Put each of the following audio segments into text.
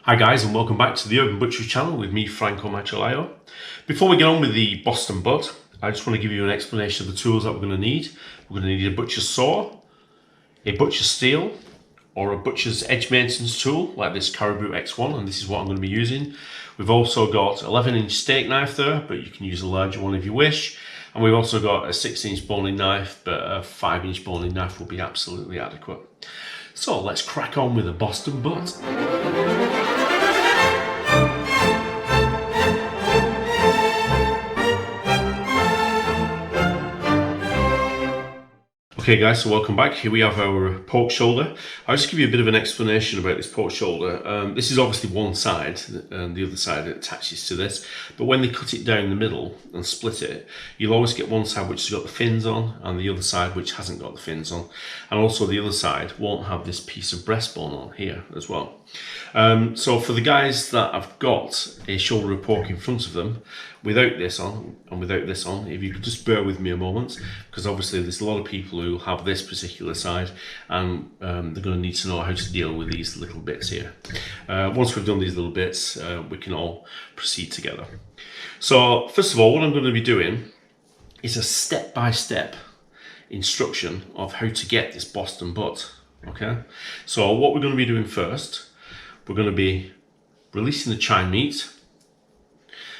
Hi guys, and welcome back to the Urban Butchery channel with me, Franco. Before we get on with the Boston butt, I just want to give you an explanation of the tools that we're going to need. We're going to need a butcher's saw, a butcher's steel, or a butcher's edge maintenance tool like this Caribou X1, and this is what I'm going to be using. We've also got 11-inch steak knife there, but you can use a larger one if you wish. And we've also got a 6-inch boning knife, but a 5-inch boning knife will be absolutely adequate. So let's crack on with the Boston butt. Okay guys, so welcome back. Here we have our pork shoulder. I'll just give you a bit of an explanation about this pork shoulder. This is obviously one side, and the other side attaches to this. But when they cut it down the middle and split it, you'll always get one side which has got the fins on, and the other side which hasn't got the fins on. And also the other side won't have this piece of breastbone on here as well. So for the guys that have got a shoulder of pork in front of them, without this on and without this on, if you could just bear with me a moment, because obviously there's a lot of people who have this particular side, and they're going to need to know how to deal with these little bits here. Once we've done these little bits, we can all proceed together. So first of all, what I'm going to be doing is a step-by-step instruction of how to get this Boston butt. Okay, so what we're going to be doing first, we're going to be releasing the chine meat,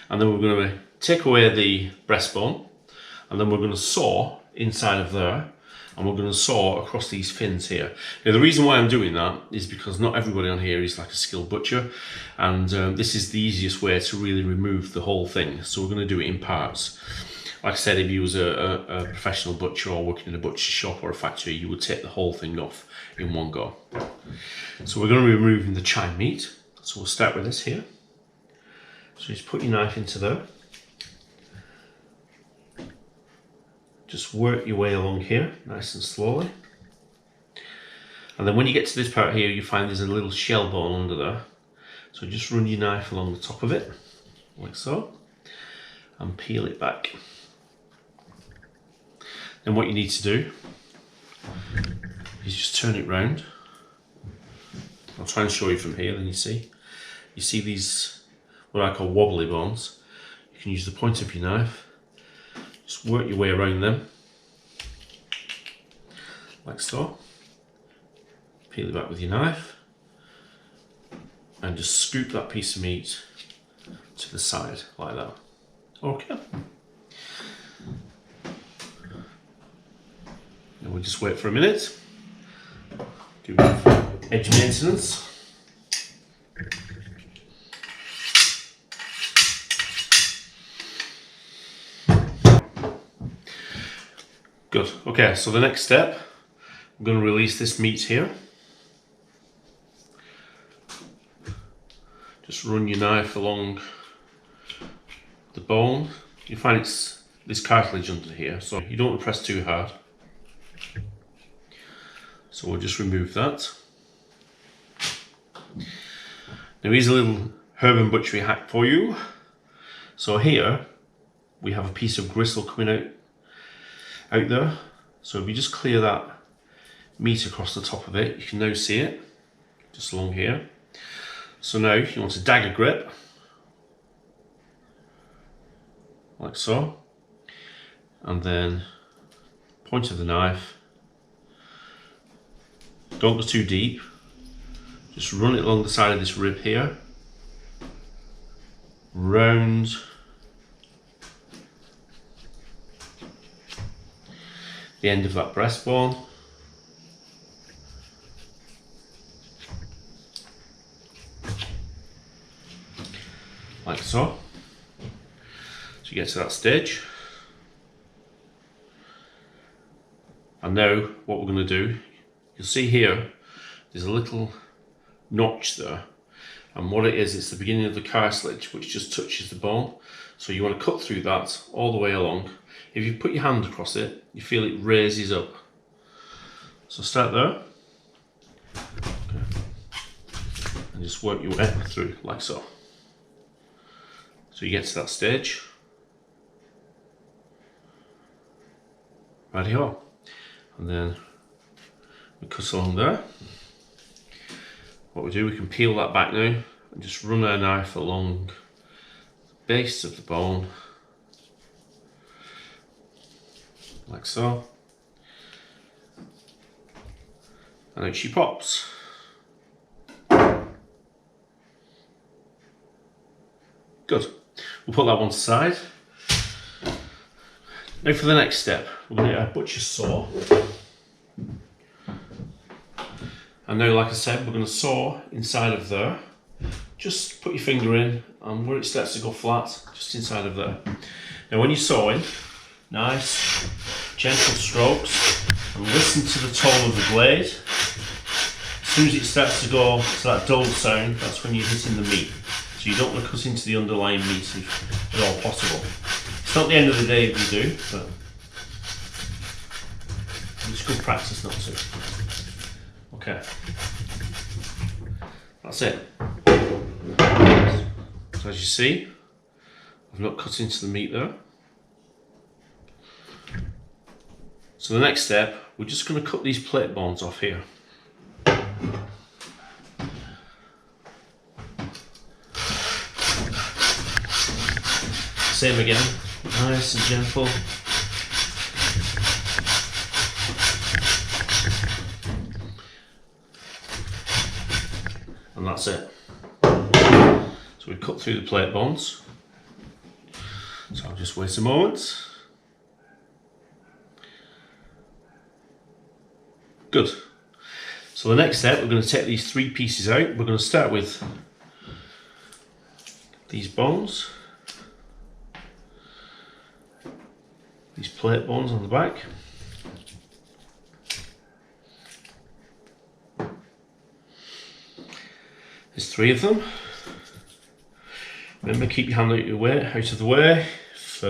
and then we're going to take away the breastbone, and then we're going to saw inside of there, and we're going to saw across these fins here. Now the reason why I'm doing that is because not everybody on here is like a skilled butcher, and this is the easiest way to really remove the whole thing. So we're going to do it in parts. Like I said, if you was a professional butcher or working in a butcher shop or a factory, you would take the whole thing off in one go. So we're going to be removing the chine meat. So we'll start with this here. So just put your knife into there. Just work your way along here, nice and slowly. And then when you get to this part here, you find there's a little shell bone under there. So just run your knife along the top of it, like so, and peel it back. Then what you need to do is just turn it round. I'll try and show you from here, then you see these, what I call wobbly bones. You can use the point of your knife, just work your way around them, like so. Peel it back with your knife, and just scoop that piece of meat to the side, like that. Okay. And we'll just wait for a minute. Do edge maintenance. Good. Okay, so the next step, I'm going to release this meat here. Just run your knife along the bone. You find it's this cartilage under here, so you don't want to press too hard. So we'll just remove that. Now here's a little urban butchery hack for you. So here we have a piece of gristle coming out there. So if you just clear that meat across the top of it, you can now see it just along here. So now you want a dagger grip, like so, and then point of the knife. Don't go too deep, just run it along the side of this rib here, round the end of that breastbone, like so. So you get to that stage, and now what we're going to do, you'll see here there's a little notch there, and what it is, it's the beginning of the cartilage which just touches the bone. So you want to cut through that all the way along. If you put your hand across it, you feel it raises up. So start there, okay, and just work your way through like so. So you get to that stage. Rightio. And then we cut along there. What we do, we can peel that back now and just run our knife along the base of the bone, like so, and out she pops. Good. We'll put that one aside. Now for the next step, we're going to get our butcher's saw. And now, like I said, we're going to saw inside of there. Just put your finger in, and where it starts to go flat, just inside of there. Now when you're sawing, nice, gentle strokes, and listen to the tone of the blade. As soon as it starts to go to that dull sound, that's when you're hitting the meat. So you don't want to cut into the underlying meat if at all possible. It's not the end of the day if you do, but it's good practice not to. Okay, that's it. So as you see, I've not cut into the meat there. So the next step, we're just going to cut these plate bones off here. Same again, nice and gentle. And that's it. So we cut through the plate bones. So I'll just wait a moment. Good. So the next step, we're going to take these 3 pieces out. We're going to start with these bones. These plate bones on the back. There's 3 of them. Remember, keep your hand out of the way. If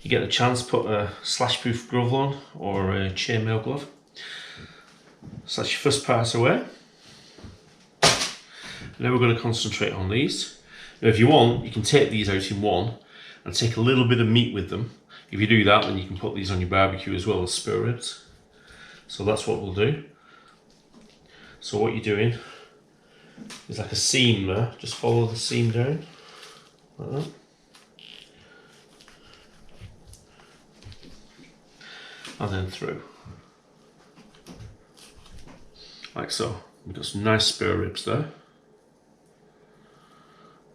you get the chance, put a slash-proof glove on or a chainmail glove. So that's your first part away. Now we're going to concentrate on these. Now if you want, you can take these out in one and take a little bit of meat with them. If you do that, then you can put these on your barbecue as well as spare ribs. So that's what we'll do. So what you're doing is like a seam there. Just follow the seam down, like that. And then through. Like so. We've got some nice spare ribs there.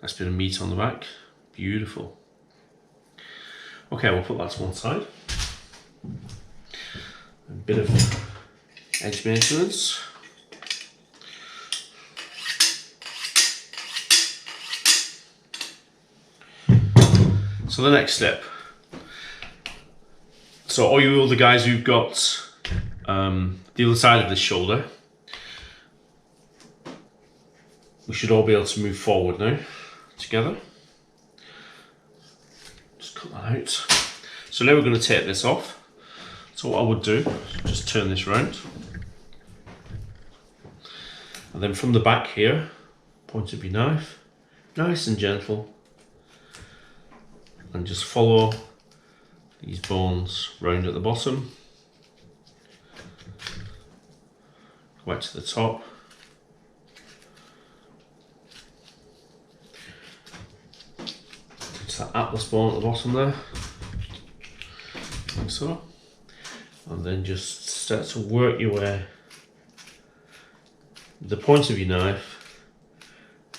Nice bit of meat on the back. Beautiful. Okay, we'll put that to one side. A bit of edge maintenance. So the next step. So all you other guys who've got the other side of this shoulder, we should all be able to move forward now together. Just cut that out. So now we're going to take this off. So what I would do is just turn this round, and then from the back here, point of your knife, nice and gentle, and just follow these bones round at the bottom, go back to the top, to that atlas bone at the bottom there, like so, and then just start to work your way with the point of your knife,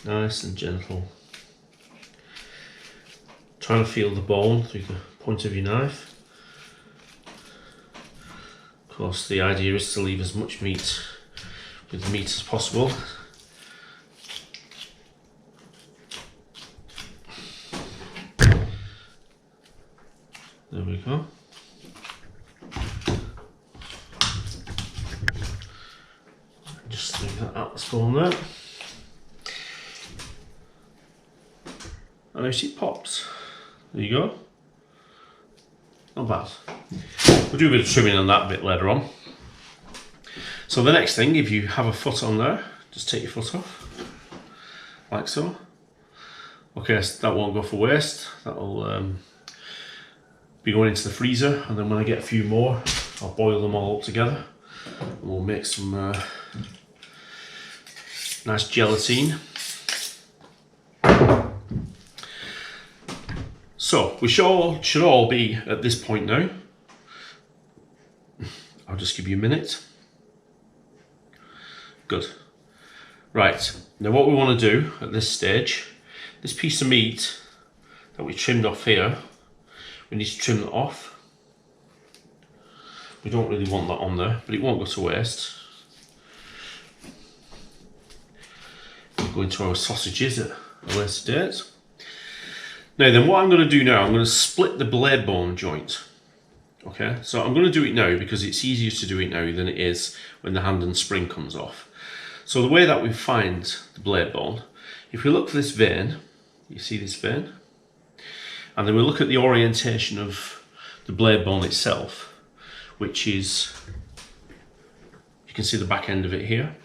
nice and gentle, trying to feel the bone through the point of your knife. Of course, the idea is to leave as much meat with the meat as possible. There we go. Just leave that atlas bone there. And now it pops. There you go. Not bad. We'll do a bit of trimming on that bit later on. So the next thing, if you have a foot on there, just take your foot off, like so. Okay, so that won't go for waste. That'll be going into the freezer, and then when I get a few more, I'll boil them all up together, and we'll make some Nice gelatine. So we should all be at this point now. I'll just give you a minute. Good. Right, now what we want to do at this stage, this piece of meat that we trimmed off here, we need to trim it off. We don't really want that on there, but it won't go to waste. We'll go into our sausages at a later date. Now then, what I'm going to do now, I'm going to split the blade bone joint. Okay, so I'm going to do it now because it's easier to do it now than it is when the hand and spring comes off. So the way that we find the blade bone, if we look for this vein, you see this vein, and then we look at the orientation of the blade bone itself, which is, you can see the back end of it here.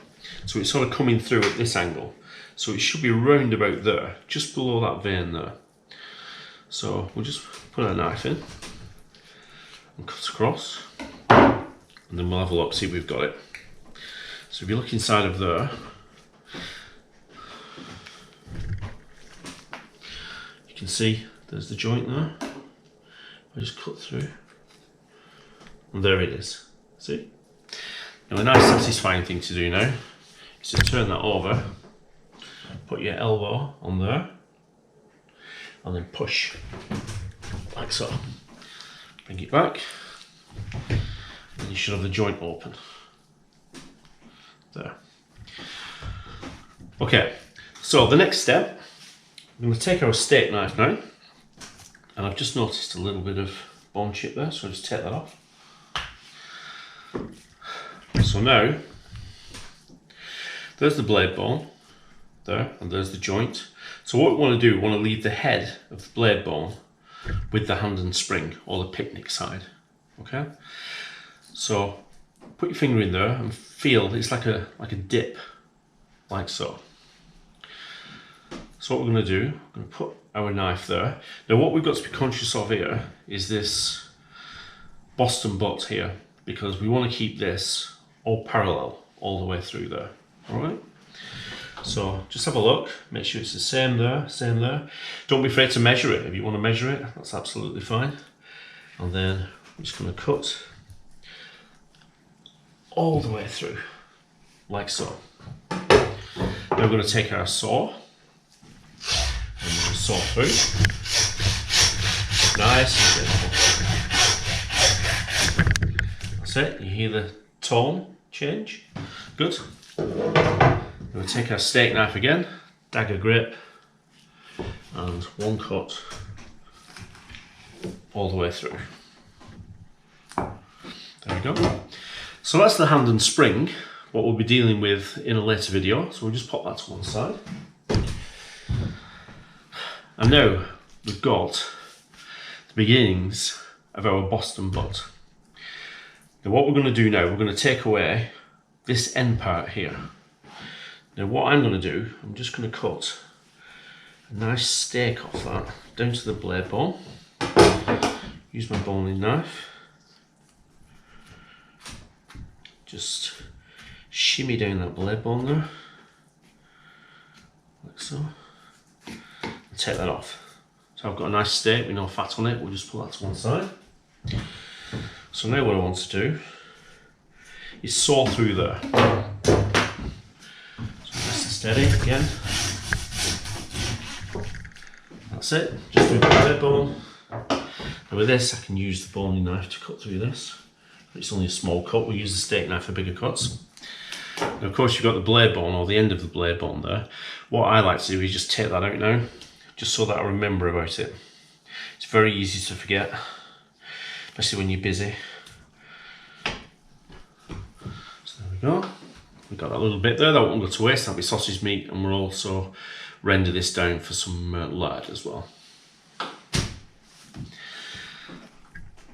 So it's sort of coming through at this angle. So it should be round about there, just below that vein there. So we'll just put our knife in and cut across, and then we'll have a look, see if we've got it. So if you look inside of there, you can see there's the joint there. I just cut through, and there it is. See? Now a nice satisfying thing to do now is to turn that over, put your elbow on there, and then push, like so. Bring it back, and you should have the joint open. There. Okay, so the next step, I'm going to take our steak knife now, and I've just noticed a little bit of bone chip there, so I'll just take that off. So now, there's the blade bone, there, and there's the joint. So what we want to do, we want to leave the head of the blade bone with the hand and spring, or the picnic side, okay? So put your finger in there and feel it's like a dip, like so. So what we're going to do, we're going to put our knife there. Now what we've got to be conscious of here is this Boston butt here, because we want to keep this all parallel all the way through there, all right? So just have a look, make sure it's the same there, same there. Don't be afraid to measure it. If you want to measure it, that's absolutely fine. And then I'm just going to cut all the way through, like so. Now we're going to take our saw, and we're going to saw through, nice and gentle. That's it, you hear the tone change? Good. We're going to take our steak knife again, dagger grip, and one cut all the way through. There we go. So that's the hand and spring, what we'll be dealing with in a later video. So we'll just pop that to one side. And now we've got the beginnings of our Boston butt. Now what we're going to do now, we're going to take away this end part here. Now what I'm going to do, I'm just going to cut a nice steak off that down to the blade bone. Use my boning knife. Just shimmy down that blade bone there, like so, and take that off. So I've got a nice steak with no fat on it, we'll just put that to one side. So now what I want to do is saw through there. Steady again. That's it, just through the blade bone. And with this, I can use the boning knife to cut through this. It's only a small cut, we'll use the steak knife for bigger cuts. Now, of course, you've got the blade bone, or the end of the blade bone there. What I like to do is just take that out now, just so that I remember about it. It's very easy to forget, especially when you're busy. So there we go. We've got that little bit there, that won't go to waste, that'll be sausage meat, and we'll also render this down for some lard as well.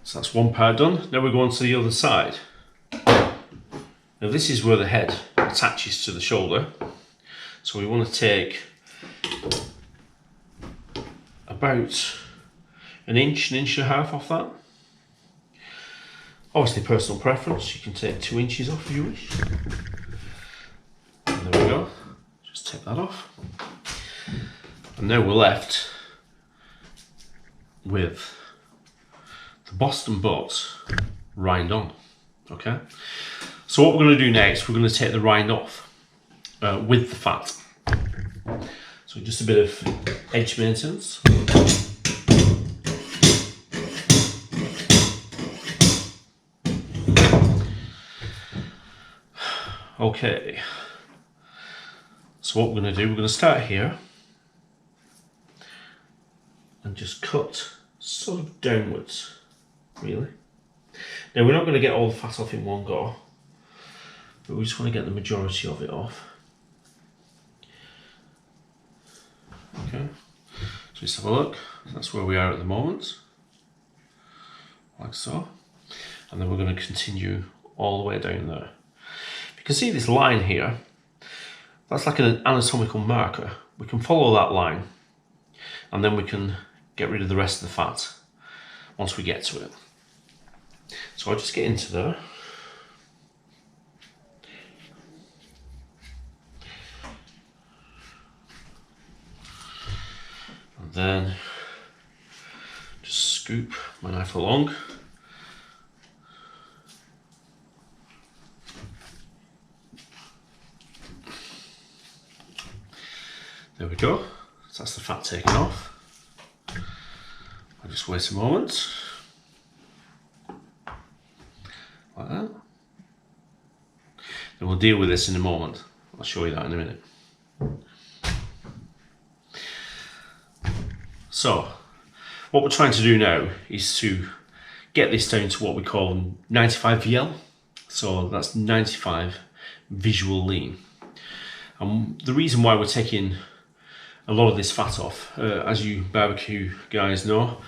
So that's one part done. Now we're going to the other side. Now this is where the head attaches to the shoulder. So we want to take about an inch and a half off that. Obviously personal preference, you can take 2 inches off if you wish. And there we go. Just take that off. And now we're left with the Boston butt rind on. Okay, so what we're going to do next, we're going to take the rind off with the fat. So just a bit of edge maintenance. Okay, so what we're going to do, we're going to start here and just cut sort of downwards, really. Now we're not going to get all the fat off in one go, but we just want to get the majority of it off. Okay, so let's have a look. That's where we are at the moment, like so. And then we're going to continue all the way down there. You can see this line here, that's like an anatomical marker. We can follow that line and then we can get rid of the rest of the fat once we get to it. So I'll just get into there. And then just scoop my knife along. There we go, so that's the fat taken off. I'll just wait a moment, like that. Then we'll deal with this in a moment. I'll show you that in a minute. So, what we're trying to do now is to get this down to what we call 95 VL. So that's 95 visual lean. And the reason why we're taking a lot of this fat off, as you barbecue guys know,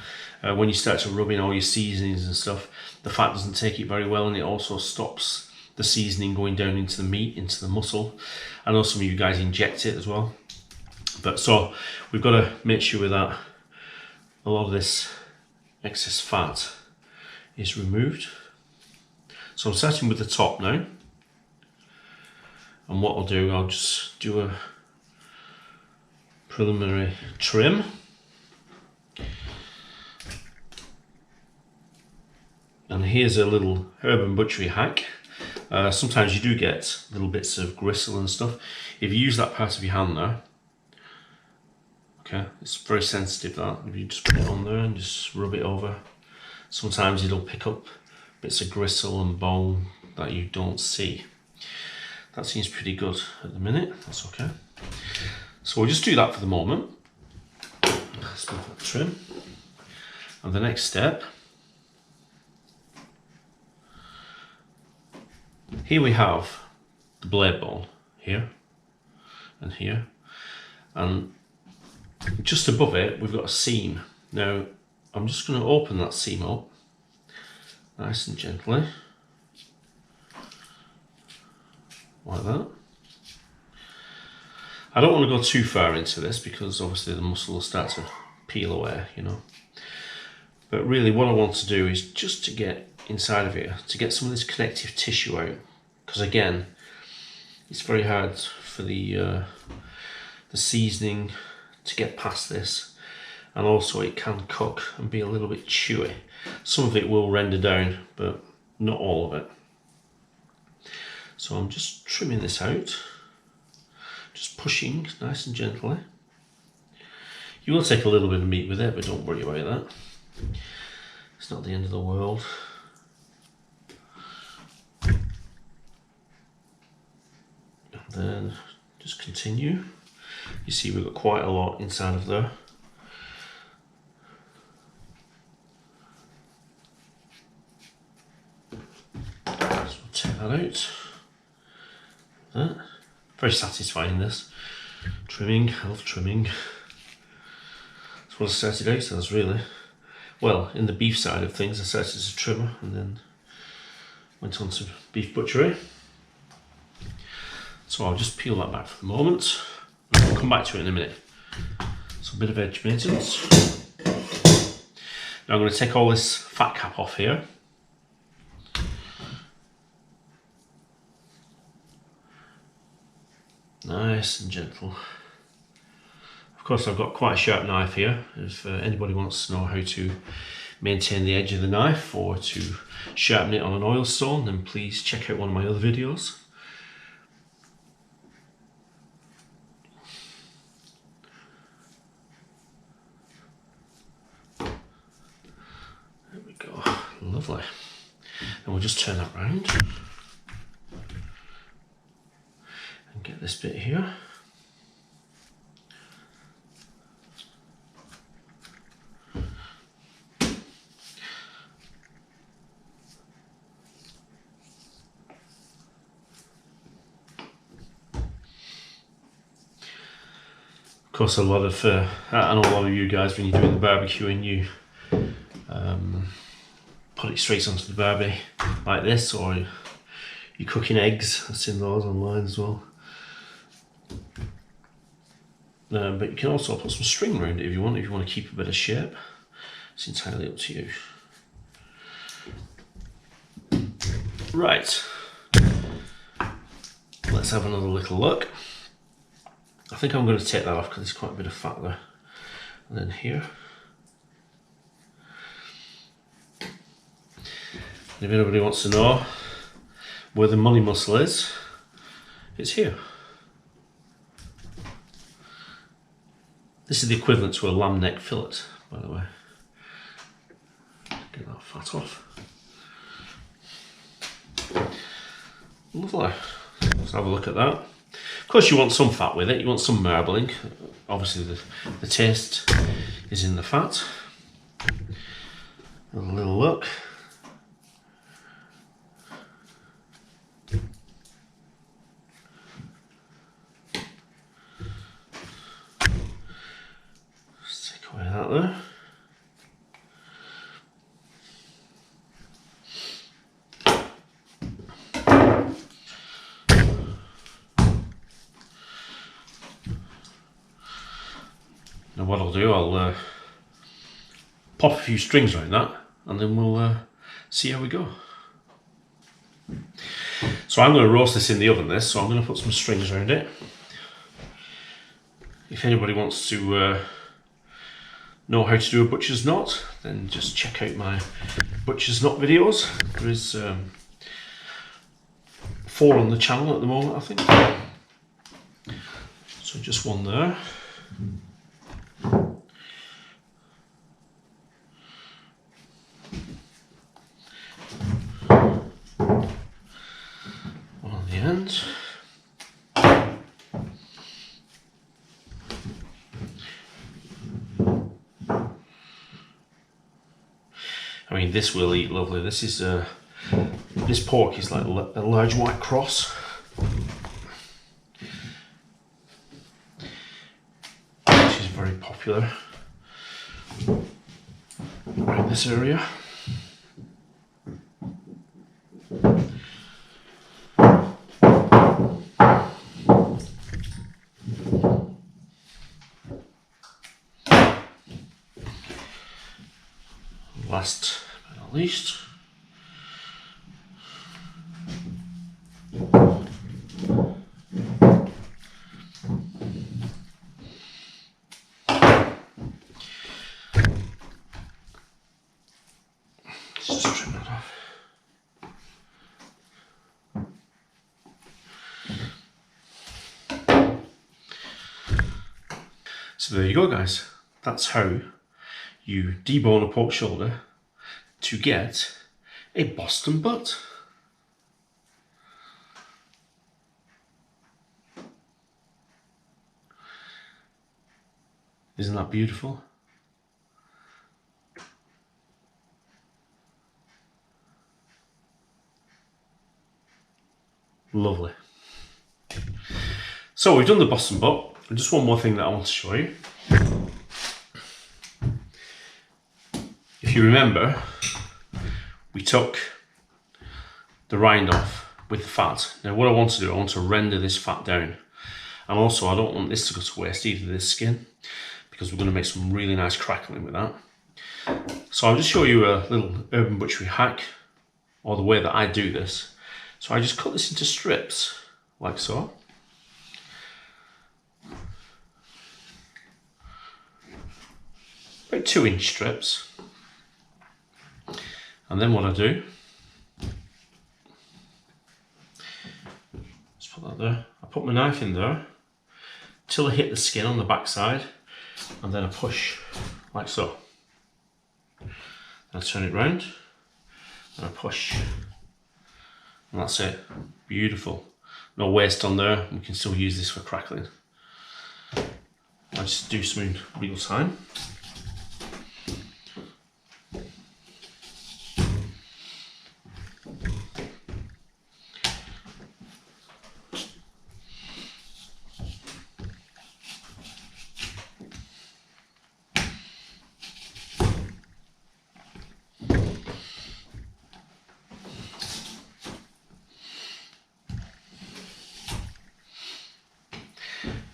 when you start to rub in all your seasonings and stuff, the fat doesn't take it very well, and it also stops the seasoning going down into the meat, into the muscle. I know some of you guys inject it as well, but so we've got to make sure that a lot of this excess fat is removed. So I'm starting with the top now, and what I'll do, I'll just do a preliminary trim. And here's a little herb and butchery hack. Sometimes you do get little bits of gristle and stuff. If you use that part of your hand there, okay, it's very sensitive that. If you just put it on there and just rub it over, sometimes it'll pick up bits of gristle and bone that you don't see. That seems pretty good at the minute, that's okay. So we'll just do that for the moment. Let's move that trim. And the next step, here we have the blade bone, here and here. And just above it, we've got a seam. Now, I'm just going to open that seam up, nice and gently, like that. I don't want to go too far into this because obviously the muscle will start to peel away, you know. But really what I want to do is just to get inside of here, to get some of this connective tissue out. Because again, it's very hard for the seasoning to get past this. And also it can cook and be a little bit chewy. Some of it will render down, but not all of it. So I'm just trimming this out. Just pushing nice and gently. You will take a little bit of meat with it, but don't worry about that. It's not the end of the world. And then just continue. You see we've got quite a lot inside of there. So we'll take that out. That. Very satisfying, this. Trimming, I love trimming. That's what I started out as, really. Well, in the beef side of things, I started as a trimmer and then went on to beef butchery. So I'll just peel that back for the moment. I'll come back to it in a minute. So a bit of edge maintenance. Now I'm going to take all this fat cap off here. Nice and gentle. Of course, I've got quite a sharp knife here. If anybody wants to know how to maintain the edge of the knife or to sharpen it on an oil stone, then please check out one of my other videos. There we go, lovely. And we'll just turn that round and get this bit here. Of course, I know a lot of you guys, when you're doing the barbecuing, you put it straight onto the barbie like this, or you're cooking eggs. I've seen those online as well. But you can also put some string around it if you want to keep a bit of shape. It's entirely up to you. Right, let's have another little look. I think I'm going to take that off because there's quite a bit of fat there. And then here. If anybody wants to know where the money muscle is, it's here. This is the equivalent to a lamb neck fillet, by the way. Get that fat off. Lovely. Let's have a look at that. Of course, you want some fat with it, you want some marbling. Obviously, the taste is in the fat. Have a little look. Let's take away that there. Now what I'll do, I'll pop a few strings around that, and then we'll see how we go. So I'm going to roast this in the oven, so I'm going to put some strings around it. If anybody wants to know how to do a butcher's knot, then just check out my butcher's knot videos. There is 4 on the channel at the moment, I think. So just one there. One on the end. I mean, this will eat lovely. This is this pork is like a large white cross. Which is very popular around this area. Last but not least, let's just trim that off. So there you go, guys. That's how you debone a pork shoulder to get a Boston butt. Isn't that beautiful? Lovely. So we've done the Boston butt. And just one more thing that I want to show you. If you remember, we took the rind off with the fat. Now what I want to do, I want to render this fat down. And also I don't want this to go to waste either, this skin, because we're going to make some really nice crackling with that. So I'll just show you a little urban butchery hack, or the way that I do this. So I just cut this into strips, like so. 2-inch strips, and then what I do, just put that there, I put my knife in there till I hit the skin on the back side, and then I push like so. I turn it round and I push, and that's it. Beautiful. No waste on there. We can still use this for crackling. I just do some in real time.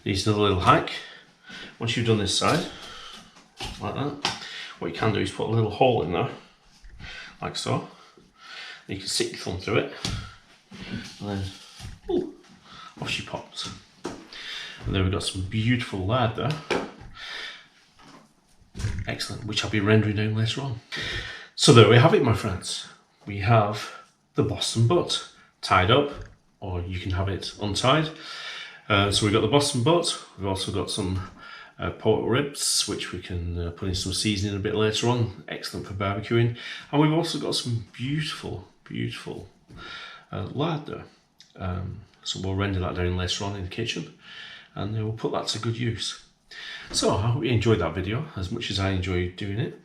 Needs another little hack. Once you've done this side, like that, what you can do is put a little hole in there, like so. You can stick your thumb through it, and then ooh, off she pops. And there we've got some beautiful lard there. Excellent, which I'll be rendering down later on. So there we have it, my friends. We have the Boston butt tied up, or you can have it untied. So we've got the Boston butt, we've also got some pork ribs, which we can put in some seasoning a bit later on, excellent for barbecuing. And we've also got some beautiful, beautiful lard there. So we'll render that down later on in the kitchen, and we'll put that to good use. So I hope you enjoyed that video as much as I enjoyed doing it.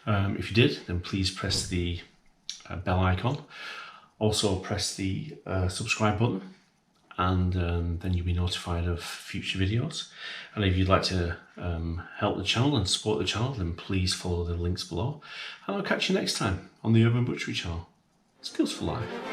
If you did, then please press the bell icon. Also press the subscribe button, and then you'll be notified of future videos. And if you'd like to help the channel and support the channel, then please follow the links below. And I'll catch you next time on the Urban Butchery channel. Skills for life.